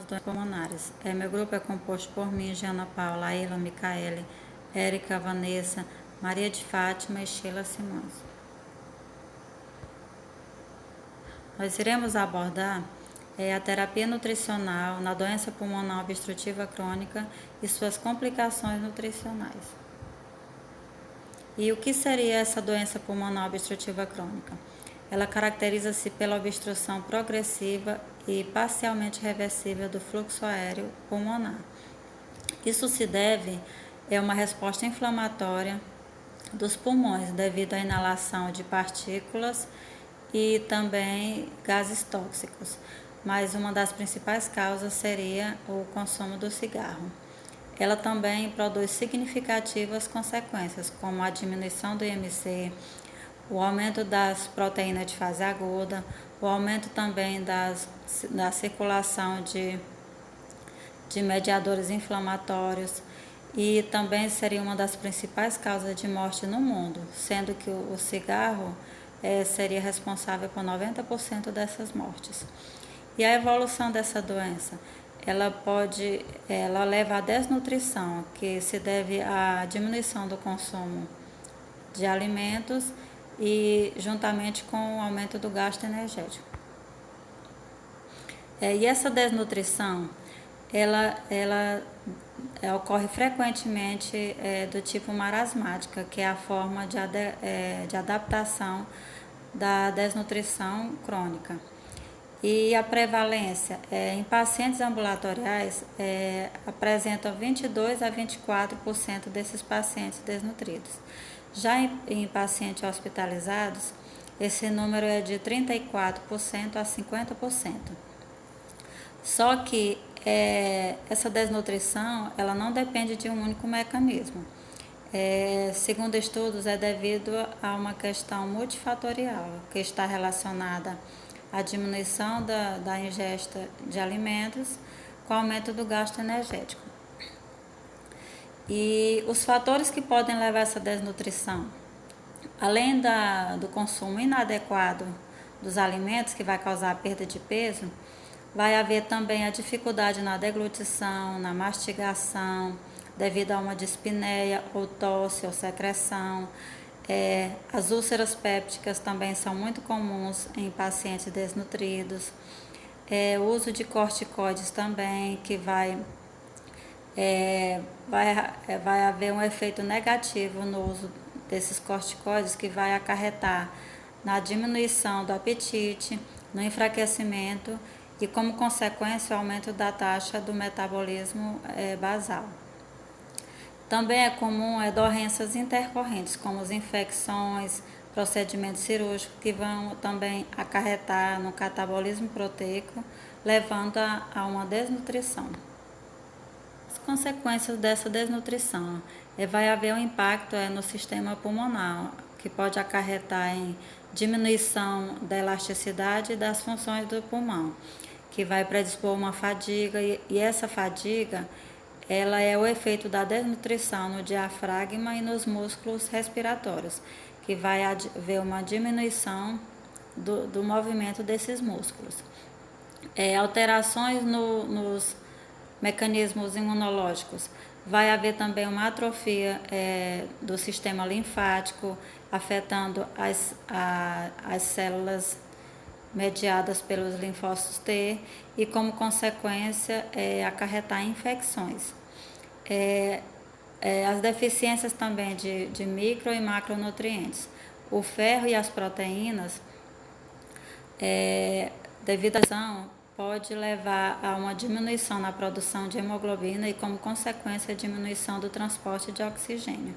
doenças pulmonares. Meu grupo é composto por mim, Jana Paula, Aila, Micaele, Érica, Vanessa, Maria de Fátima e Sheila Simões. Nós iremos abordar a terapia nutricional na doença pulmonar obstrutiva crônica e suas complicações nutricionais. E o que seria essa doença pulmonar obstrutiva crônica? Ela caracteriza-se pela obstrução progressiva e parcialmente reversível do fluxo aéreo pulmonar. Isso se deve a uma resposta inflamatória dos pulmões devido à inalação de partículas e também gases tóxicos, mas uma das principais causas seria o consumo do cigarro. Ela também produz significativas consequências, como a diminuição do IMC, o aumento das proteínas de fase aguda, o aumento também da circulação de mediadores inflamatórios, e também seria uma das principais causas de morte no mundo, sendo que o cigarro seria responsável por 90% dessas mortes. E a evolução dessa doença? Ela leva à desnutrição, que se deve à diminuição do consumo de alimentos e juntamente com o aumento do gasto energético. E essa desnutrição, ela ocorre frequentemente do tipo marasmática, que é a forma de adaptação da desnutrição crônica. E a prevalência em pacientes ambulatoriais apresenta 22 a 24% desses pacientes desnutridos. Já em pacientes hospitalizados, esse número é de 34% a 50%. Só que essa desnutrição ela não depende de um único mecanismo. Segundo estudos, é devido a uma questão multifatorial, que está relacionada à diminuição da ingesta de alimentos com o aumento do gasto energético. E os fatores que podem levar a essa desnutrição, além do consumo inadequado dos alimentos, que vai causar a perda de peso, vai haver também a dificuldade na deglutição, na mastigação, devido a uma dispneia ou tosse ou secreção. As úlceras pépticas também são muito comuns em pacientes desnutridos. O uso de corticoides também, que vai haver um efeito negativo no uso desses corticoides, que vai acarretar na diminuição do apetite, no enfraquecimento e, como consequência, o aumento da taxa do metabolismo basal. Também é comum doenças intercorrentes, como as infecções, procedimentos cirúrgicos, que vão também acarretar no catabolismo proteico, levando a uma desnutrição. As consequências dessa desnutrição vai haver um impacto no sistema pulmonar, que pode acarretar em diminuição da elasticidade das funções do pulmão, que vai predispor uma fadiga, e essa fadiga ela é o efeito da desnutrição no diafragma e nos músculos respiratórios, que vai haver uma diminuição do movimento desses músculos. Alterações nos mecanismos imunológicos, vai haver também uma atrofia do sistema linfático, afetando as células mediadas pelos linfócitos T e, como consequência, acarretar infecções. As deficiências também de micro e macronutrientes. O ferro e as proteínas, devido à ação, pode levar a uma diminuição na produção de hemoglobina e, como consequência, a diminuição do transporte de oxigênio.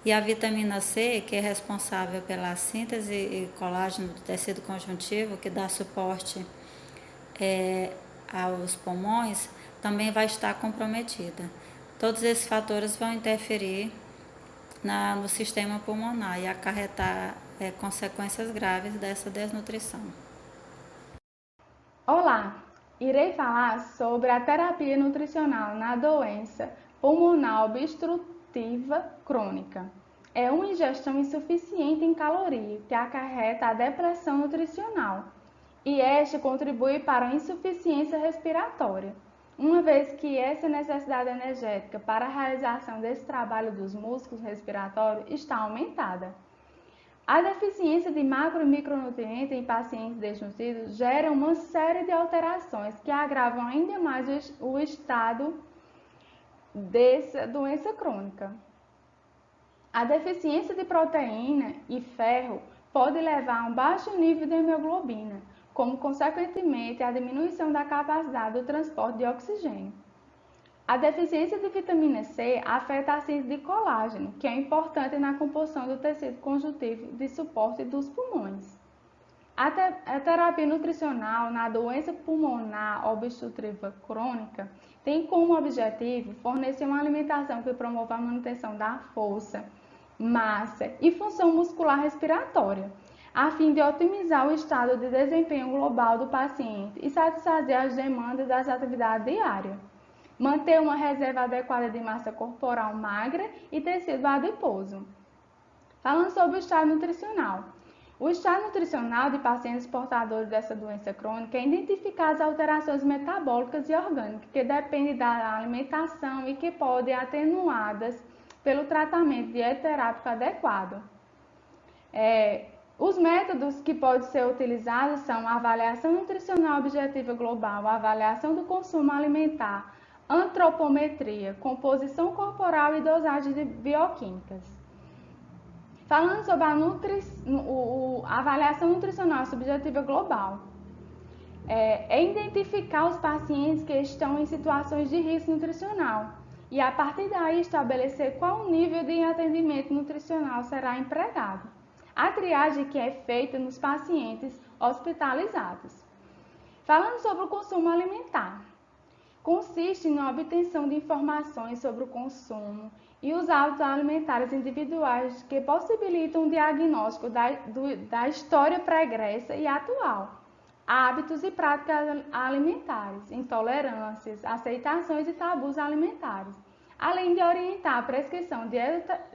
E a vitamina C, que é responsável pela síntese e colágeno do tecido conjuntivo, que dá suporte aos pulmões, também vai estar comprometida. Todos esses fatores vão interferir no sistema pulmonar e acarretar consequências graves dessa desnutrição. Olá, irei falar sobre a terapia nutricional na doença pulmonar obstrutiva crônica. É uma ingestão insuficiente em calorias que acarreta a depressão nutricional, e este contribui para a insuficiência respiratória. uma vez que essa necessidade energética para a realização desse trabalho dos músculos respiratórios está aumentada. A deficiência de macro e micronutrientes em pacientes desnutridos gera uma série de alterações que agravam ainda mais o estado dessa doença crônica. A deficiência de proteína e ferro pode levar a um baixo nível de hemoglobina, como consequentemente a diminuição da capacidade do transporte de oxigênio. A deficiência de vitamina C afeta a síntese de colágeno, que é importante na composição do tecido conjuntivo de suporte dos pulmões. A terapia nutricional na doença pulmonar obstrutiva crônica tem como objetivo fornecer uma alimentação que promova a manutenção da força, massa e função muscular respiratória, a fim de otimizar o estado de desempenho global do paciente e satisfazer as demandas das atividades diárias. Manter uma reserva adequada de massa corporal magra e tecido adiposo. Falando sobre o estado nutricional. O estado nutricional de pacientes portadores dessa doença crônica é identificar as alterações metabólicas e orgânicas que dependem da alimentação e que podem ser atenuadas pelo tratamento dieterápico adequado. Os métodos que podem ser utilizados são a avaliação nutricional objetiva global, a avaliação do consumo alimentar, antropometria, composição corporal e dosagem de bioquímicas. Falando sobre a avaliação nutricional subjetiva global, é identificar os pacientes que estão em situações de risco nutricional e, a partir daí, estabelecer qual nível de atendimento nutricional será empregado. A triagem que é feita nos pacientes hospitalizados. Falando sobre o consumo alimentar, consiste na obtenção de informações sobre o consumo e os hábitos alimentares individuais que possibilitam o diagnóstico da história pregressa e atual, hábitos e práticas alimentares, intolerâncias, aceitações e tabus alimentares, além de orientar a prescrição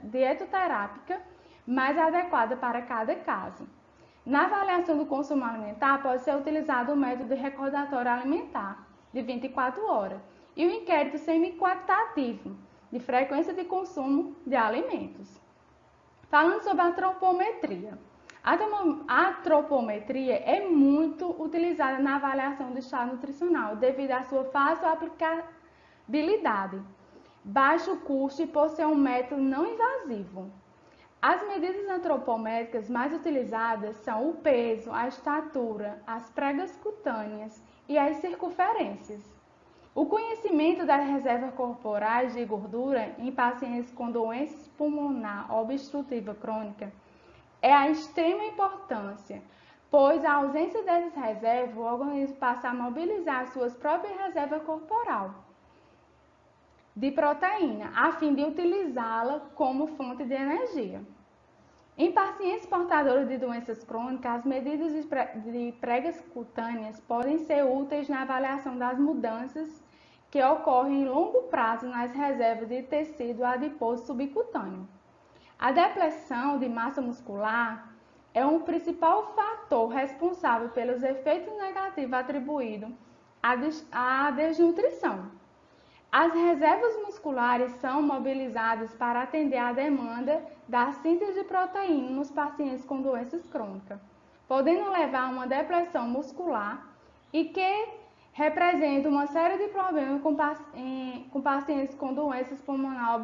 dietoterápica mais adequada para cada caso. Na avaliação do consumo alimentar, pode ser utilizado o método de recordatório alimentar, de 24 horas, e o inquérito semi-quantitativo, de frequência de consumo de alimentos. Falando sobre a antropometria. A antropometria é muito utilizada na avaliação do estado nutricional, devido à sua fácil aplicabilidade, baixo custo e por ser um método não invasivo. As medidas antropométricas mais utilizadas são o peso, a estatura, as pregas cutâneas e as circunferências. O conhecimento das reservas corporais de gordura em pacientes com doença pulmonar obstrutiva crônica é a extrema importância, pois a ausência dessas reservas, o organismo passa a mobilizar suas próprias reservas corporais de proteína, a fim de utilizá-la como fonte de energia. Em pacientes portadores de doenças crônicas, as medidas de pregas cutâneas podem ser úteis na avaliação das mudanças que ocorrem em longo prazo nas reservas de tecido adiposo subcutâneo. A depressão de massa muscular é um principal fator responsável pelos efeitos negativos atribuídos à desnutrição. As reservas musculares são mobilizadas para atender à demanda da síntese de proteína nos pacientes com doenças crônicas, podendo levar a uma depressão muscular e que representa uma série de problemas com pacientes com doenças pulmonar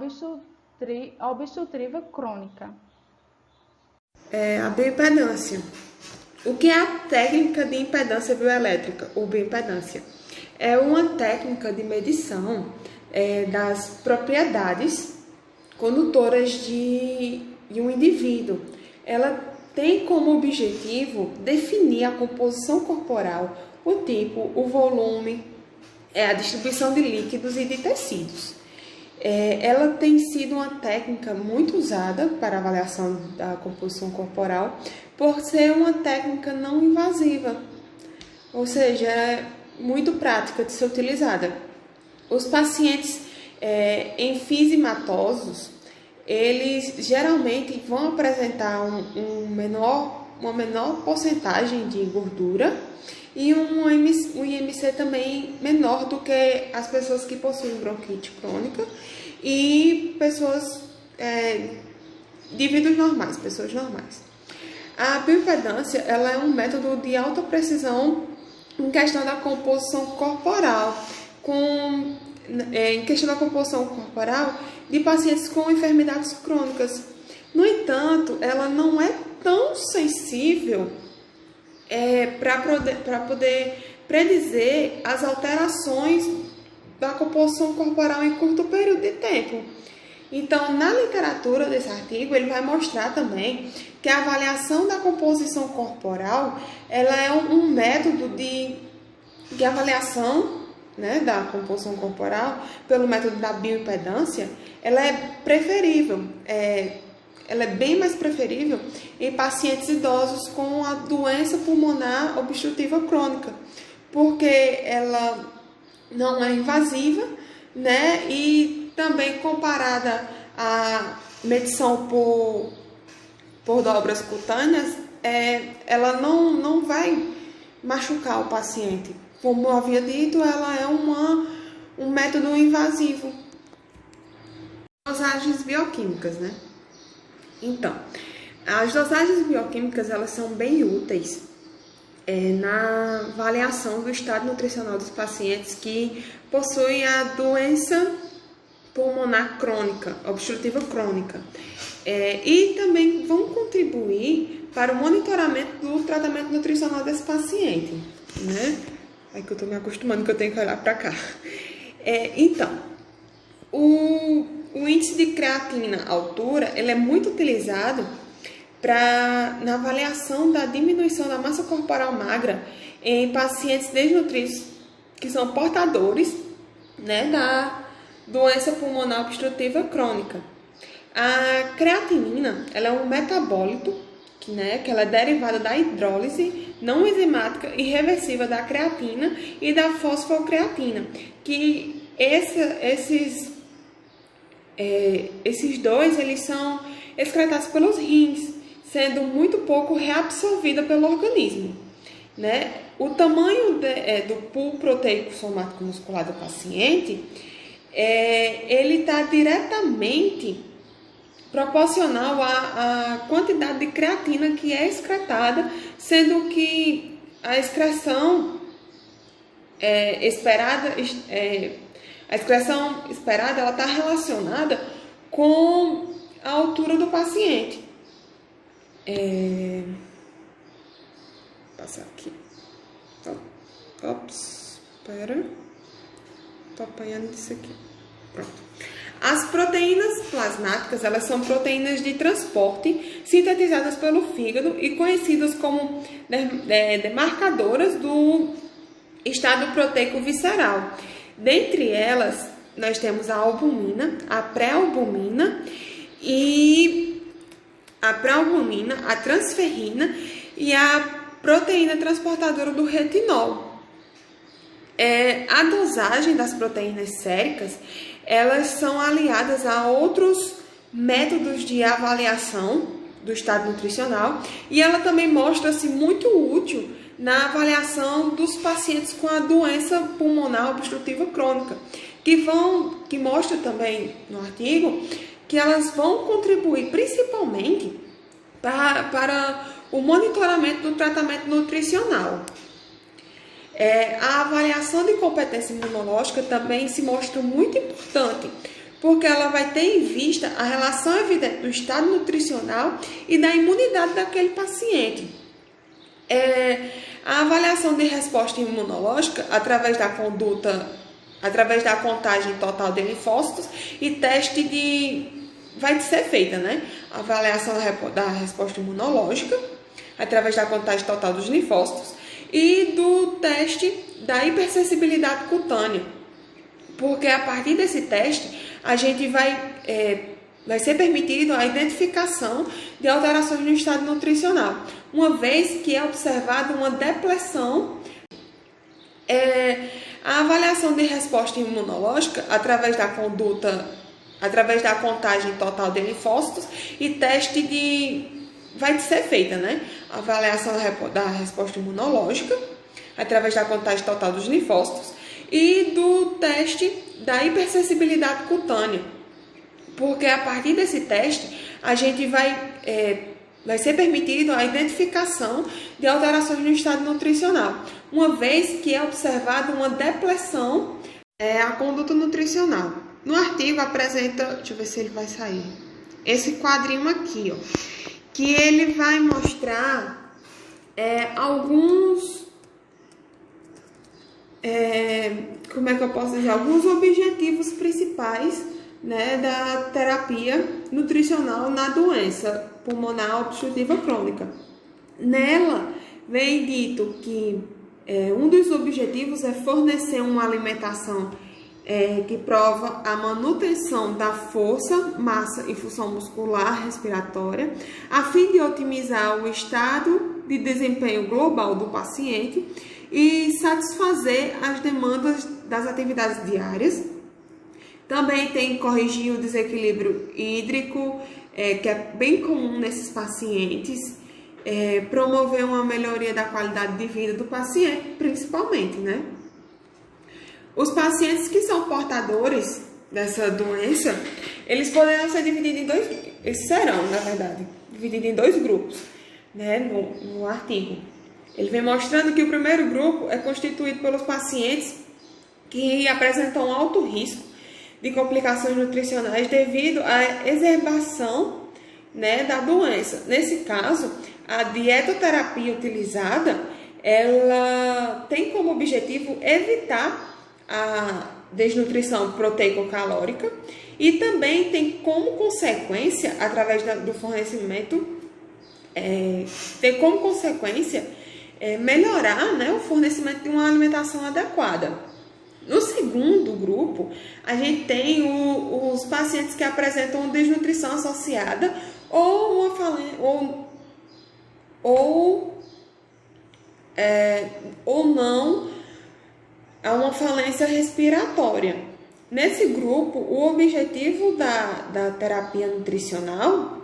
obstrutiva crônica. A bioimpedância. O que é a técnica de impedância bioelétrica, ou bioimpedância? É uma técnica de medição das propriedades condutoras de um indivíduo. Ela tem como objetivo definir a composição corporal, o tipo, o volume, a distribuição de líquidos e de tecidos. Ela tem sido uma técnica muito usada para avaliação da composição corporal, por ser uma técnica não invasiva, ou seja, é muito prática de ser utilizada. Os pacientes enfisematosos, eles geralmente vão apresentar um menor uma menor porcentagem de gordura e um IMC também menor do que as pessoas que possuem bronquite crônica e pessoas, indivíduos normais, pessoas normais. A bioimpedância ela é um método de alta precisão em questão da composição corporal, de pacientes com enfermidades crônicas. No entanto, ela não é tão sensível para poder predizer as alterações da composição corporal em curto período de tempo. Então, na literatura desse artigo, ele vai mostrar também que a avaliação da composição corporal ela é um método de avaliação, né, da composição corporal pelo método da bioimpedância, ela é preferível, ela é bem mais preferível em pacientes idosos com a doença pulmonar obstrutiva crônica, porque ela não é invasiva, né, e também comparada à medição por dobras cutâneas, ela não vai machucar o paciente. Como eu havia dito, ela é um método invasivo. Dosagens bioquímicas, né? Então, as dosagens bioquímicas, elas são bem úteis na avaliação do estado nutricional dos pacientes que possuem a doença pulmonar crônica, obstrutiva crônica. E também vão contribuir para o monitoramento do tratamento nutricional desse paciente, né? É que eu estou me acostumando que eu tenho que olhar para cá. Então, o índice de creatina altura, ele é muito utilizado na avaliação da diminuição da massa corporal magra em pacientes desnutridos que são portadores, né, da doença pulmonar obstrutiva crônica. A creatinina, ela é um metabólito, que ela é derivada da hidrólise não enzimática e reversível da creatina e da fosfocreatina, que esses dois eles são excretados pelos rins, sendo muito pouco reabsorvida pelo organismo, né? O tamanho do pool proteico somático muscular do paciente ele está diretamente proporcional à quantidade de creatina que é excretada, sendo que a excreção esperada ela está relacionada com a altura do paciente. Passar aqui. Ops, espera. Tô apanhando isso aqui. Pronto. As proteínas plasmáticas, elas são proteínas de transporte sintetizadas pelo fígado e conhecidas como demarcadoras do estado proteico visceral. Dentre elas, nós temos a albumina, a pré-albumina, a transferrina e a proteína transportadora do retinol. A dosagem das proteínas séricas, elas são aliadas a outros métodos de avaliação do estado nutricional e ela também mostra-se muito útil na avaliação dos pacientes com a doença pulmonar obstrutiva crônica, que mostra também no artigo que elas vão contribuir principalmente para o monitoramento do tratamento nutricional. A avaliação de competência imunológica também se mostra muito importante, porque ela vai ter em vista a relação evidente do estado nutricional e da imunidade daquele paciente. A avaliação de resposta imunológica através da contagem total de linfócitos e teste vai ser feita, né? A avaliação da resposta imunológica através da contagem total dos linfócitos e do teste da hipersensibilidade cutânea, porque a partir desse teste a gente vai ser permitido a identificação de alterações no estado nutricional, uma vez que é observada uma depressão. A avaliação de resposta imunológica através da contagem total de linfócitos e teste vai ser feita, né? A avaliação da resposta imunológica, através da contagem total dos linfócitos, e do teste da hipersensibilidade cutânea. Porque a partir desse teste, a gente vai ser permitido a identificação de alterações no estado nutricional, uma vez que é observada uma depressão a conduta nutricional. No artigo apresenta, deixa eu ver se ele vai sair, esse quadrinho aqui, ó, que ele vai mostrar alguns, como é que eu posso dizer, alguns objetivos principais, né, da terapia nutricional na doença pulmonar obstrutiva crônica. Nela vem dito que um dos objetivos é fornecer uma alimentação que prova a manutenção da força, massa e função muscular respiratória, a fim de otimizar o estado de desempenho global do paciente e satisfazer as demandas das atividades diárias. Também tem corrigir o desequilíbrio hídrico, que é bem comum nesses pacientes, promover uma melhoria da qualidade de vida do paciente, principalmente, né? Os pacientes que são portadores dessa doença, eles poderão ser divididos em dois, eles serão, na verdade, divididos em dois grupos, né, no artigo. Ele vem mostrando que o primeiro grupo é constituído pelos pacientes que apresentam alto risco de complicações nutricionais devido à exacerbação, né, da doença. Nesse caso, a dietoterapia utilizada, ela tem como objetivo evitar a desnutrição proteico-calórica e também tem como consequência, através do fornecimento, melhorar, né, o fornecimento de uma alimentação adequada. No segundo grupo, a gente tem os pacientes que apresentam desnutrição associada ou uma falência, ou não a uma falência respiratória. Nesse grupo, o objetivo da terapia nutricional,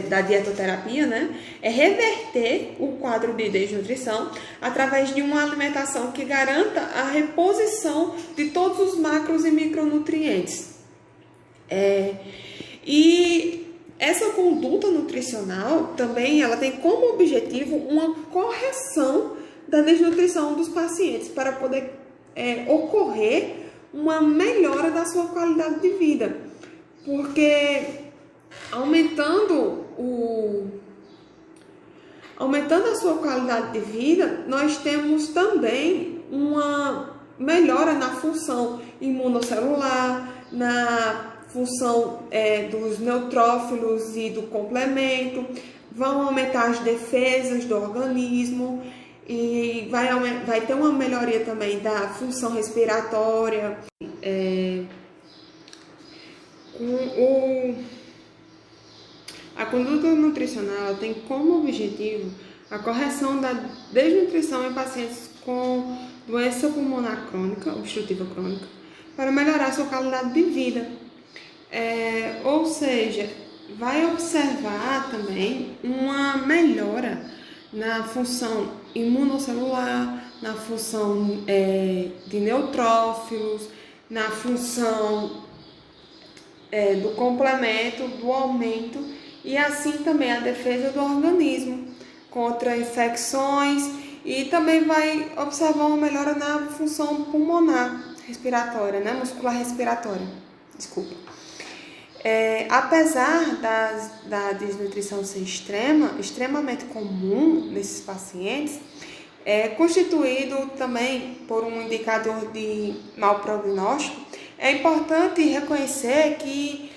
da dietoterapia, né, é reverter o quadro de desnutrição através de uma alimentação que garanta a reposição de todos os macros e micronutrientes. E essa conduta nutricional também ela tem como objetivo uma correção da desnutrição dos pacientes para poder ocorrer uma melhora da sua qualidade de vida, porque aumentando a sua qualidade de vida, nós temos também uma melhora na função imunocelular, na função dos neutrófilos e do complemento, vão aumentar as defesas do organismo e vai ter uma melhoria também da função respiratória. A conduta nutricional tem como objetivo a correção da desnutrição em pacientes com doença pulmonar crônica, obstrutiva crônica, para melhorar sua qualidade de vida. Ou seja, vai observar também uma melhora na função imunocelular, na função de neutrófilos, na função do complemento, do aumento e assim também a defesa do organismo contra infecções e também vai observar uma melhora na função pulmonar respiratória, né? Muscular respiratória, desculpa. Apesar da desnutrição ser extremamente comum nesses pacientes, é constituído também por um indicador de mau prognóstico, é importante reconhecer que,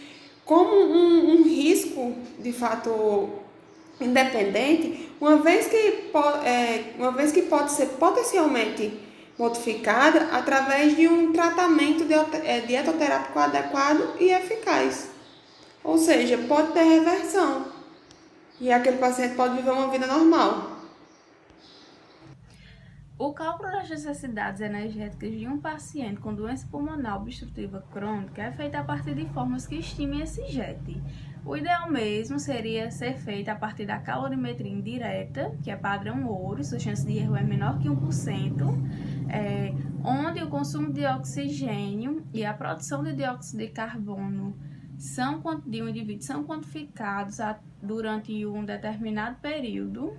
como um risco de fato independente, uma vez que pode ser potencialmente modificada através de um tratamento dietoterápico adequado e eficaz. Ou seja, pode ter reversão e aquele paciente pode viver uma vida normal. O cálculo das necessidades energéticas de um paciente com doença pulmonar obstrutiva crônica é feito a partir de fórmulas que estimem esse JET. O ideal mesmo seria ser feito a partir da calorimetria indireta, que é padrão ouro, sua chance de erro é menor que 1%, onde o consumo de oxigênio e a produção de dióxido de carbono de um indivíduo são quantificados durante um determinado período,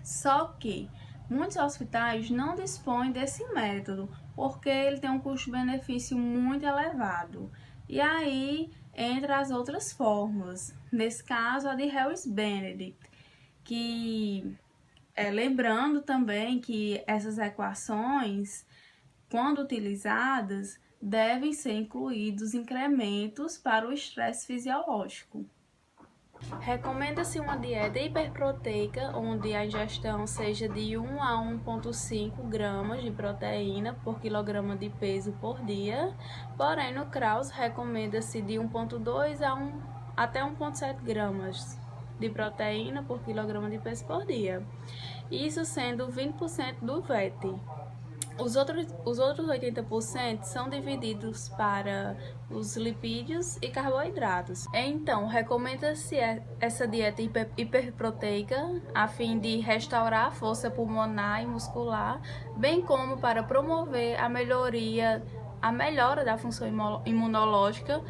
só que muitos hospitais não dispõem desse método, porque ele tem um custo-benefício muito elevado. E aí entra as outras fórmulas, nesse caso a de Harris-Benedict, que lembrando também que essas equações, quando utilizadas, devem ser incluídos incrementos para o estresse fisiológico. Recomenda-se uma dieta hiperproteica, onde a ingestão seja de 1 a 1,5 gramas de proteína por quilograma de peso por dia, porém no Kraus recomenda-se de 1,2 até 1,7 gramas de proteína por quilograma de peso por dia, isso sendo 20% do VET. Os outros 80% são divididos para os lipídios e carboidratos. Então, recomenda-se essa dieta hiperproteica a fim de restaurar a força pulmonar e muscular, bem como para promover a melhora da função imunológica.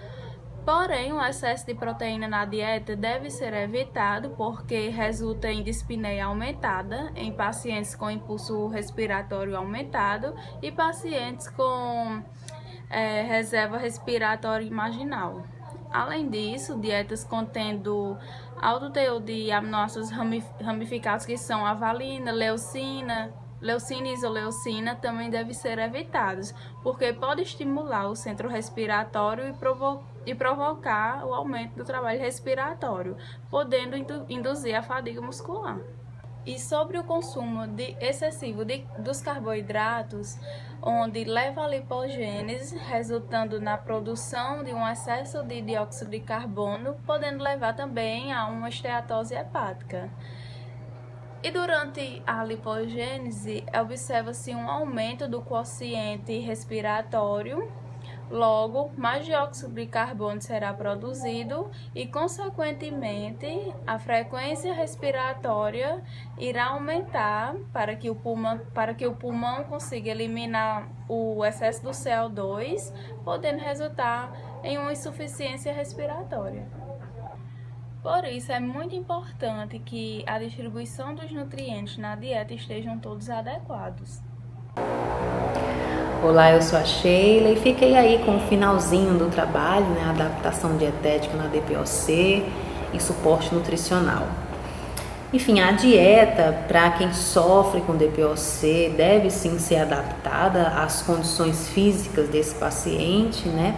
Porém, o excesso de proteína na dieta deve ser evitado porque resulta em dispneia aumentada em pacientes com impulso respiratório aumentado e pacientes com reserva respiratória imaginal. Além disso, dietas contendo alto teor de aminoácidos ramificados, que são a valina, leucina e isoleucina, também devem ser evitados, porque pode estimular o centro respiratório e provocar o aumento do trabalho respiratório, podendo induzir a fadiga muscular. E sobre o consumo excessivo dos carboidratos, onde leva à lipogênese, resultando na produção de um excesso de dióxido de carbono, podendo levar também a uma esteatose hepática. E durante a lipogênese, observa-se um aumento do quociente respiratório, logo, mais dióxido de carbono será produzido e, consequentemente, a frequência respiratória irá aumentar para que o pulmão consiga eliminar o excesso do CO2, podendo resultar em uma insuficiência respiratória. Por isso, é muito importante que a distribuição dos nutrientes na dieta estejam todos adequados. Olá, eu sou a Sheila e fiquei aí com o finalzinho do trabalho, né, adaptação dietética na DPOC e suporte nutricional. Enfim, a dieta para quem sofre com DPOC deve sim ser adaptada às condições físicas desse paciente, né?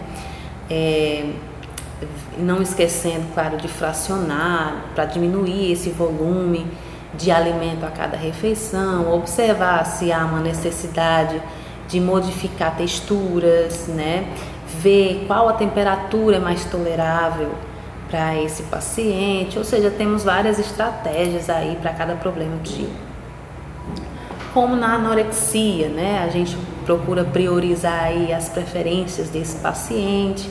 Não esquecendo, claro, de fracionar para diminuir esse volume de alimento a cada refeição, observar se há uma necessidade de modificar texturas, né? Ver qual a temperatura mais tolerável para esse paciente, ou seja, temos várias estratégias aí para cada problema tipo. Como na anorexia, né? A gente procura priorizar aí as preferências desse paciente,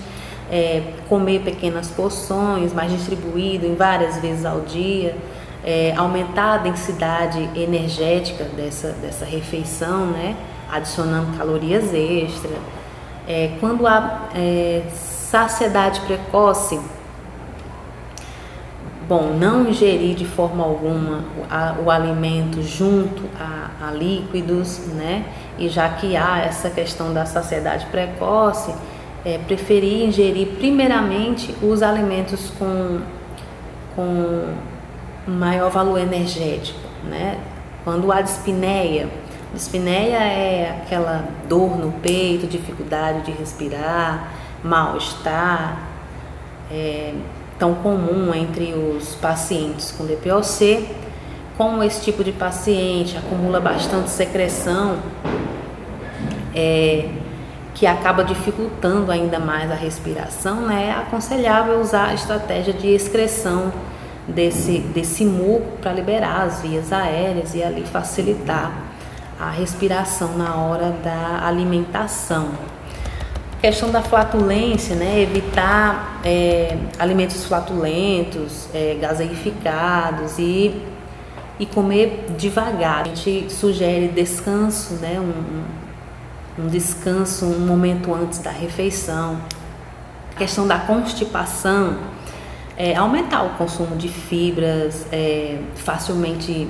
comer pequenas porções, mais distribuído em várias vezes ao dia, aumentar a densidade energética dessa refeição, né? Adicionando calorias extra. Quando há saciedade precoce, não ingerir de forma alguma o alimento junto a líquidos, né? E já que há essa questão da saciedade precoce, preferir ingerir primeiramente os alimentos com maior valor energético, né? Quando há dispneia é aquela dor no peito, dificuldade de respirar, mal-estar, tão comum entre os pacientes com DPOC. Como esse tipo de paciente acumula bastante secreção, que acaba dificultando ainda mais a respiração, né? É aconselhável usar a estratégia de excreção desse muco para liberar as vias aéreas e ali facilitar a respiração na hora da alimentação. Questão da flatulência, né? Evitar alimentos flatulentos, gaseificados e comer devagar. A gente sugere descanso, né? Um descanso um momento antes da refeição. A questão da constipação, aumentar o consumo de fibras facilmente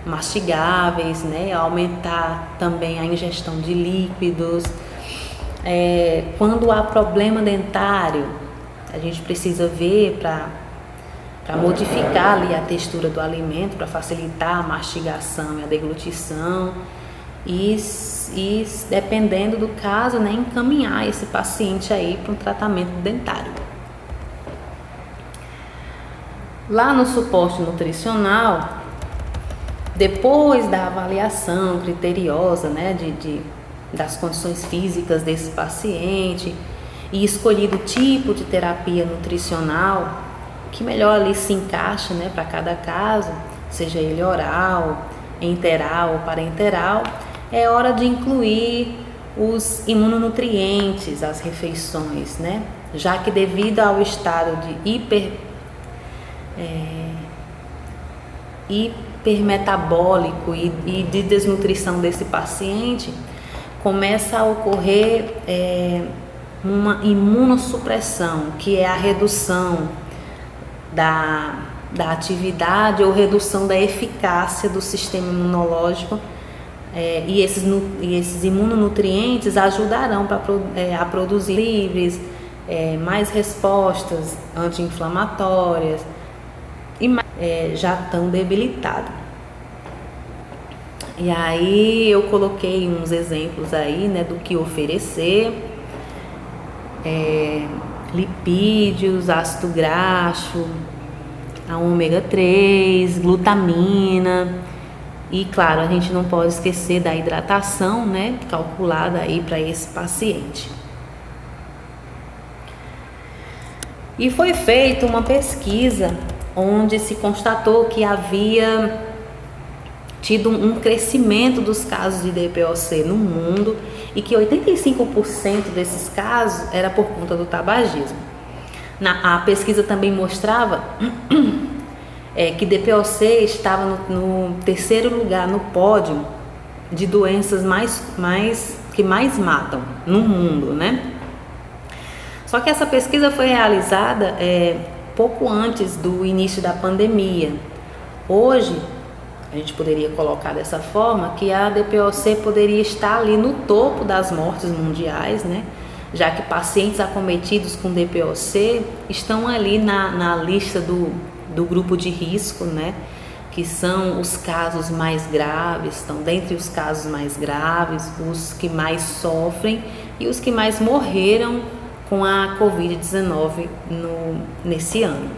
mastigáveis, né? Aumentar também a ingestão de líquidos. Quando há problema dentário, a gente precisa ver para modificar ali a textura do alimento, para facilitar a mastigação e a deglutição e dependendo do caso, né, encaminhar esse paciente aí para um tratamento dentário. Lá no suporte nutricional, depois da avaliação criteriosa, né, das condições físicas desse paciente e escolhido o tipo de terapia nutricional que melhor ali se encaixa, né, para cada caso, seja ele oral, enteral ou parenteral, é hora de incluir os imunonutrientes às refeições, né, já que devido ao estado de hipermetabólico e de desnutrição desse paciente, começa a ocorrer uma imunossupressão, que é a redução da atividade ou redução da eficácia do sistema imunológico, e esses imunonutrientes ajudarão a produzir livres, mais respostas anti-inflamatórias e já tão debilitado. E aí eu coloquei uns exemplos aí, né, do que oferecer: lipídios, ácido graxo, a ômega 3, glutamina e, claro, a gente não pode esquecer da hidratação, né, calculada aí para esse paciente. E foi feita uma pesquisa onde se constatou que havia tido um crescimento dos casos de DPOC no mundo e que 85% desses casos era por conta do tabagismo. A pesquisa também mostrava que DPOC estava no terceiro lugar no pódio de doenças que mais matam no mundo, né? Só que essa pesquisa foi realizada pouco antes do início da pandemia. Hoje, a gente poderia colocar dessa forma que a DPOC poderia estar ali no topo das mortes mundiais, né? Já que pacientes acometidos com DPOC estão ali na lista do grupo de risco, né? Que são os casos mais graves, estão dentre os casos mais graves, os que mais sofrem e os que mais morreram com a Covid-19 nesse ano.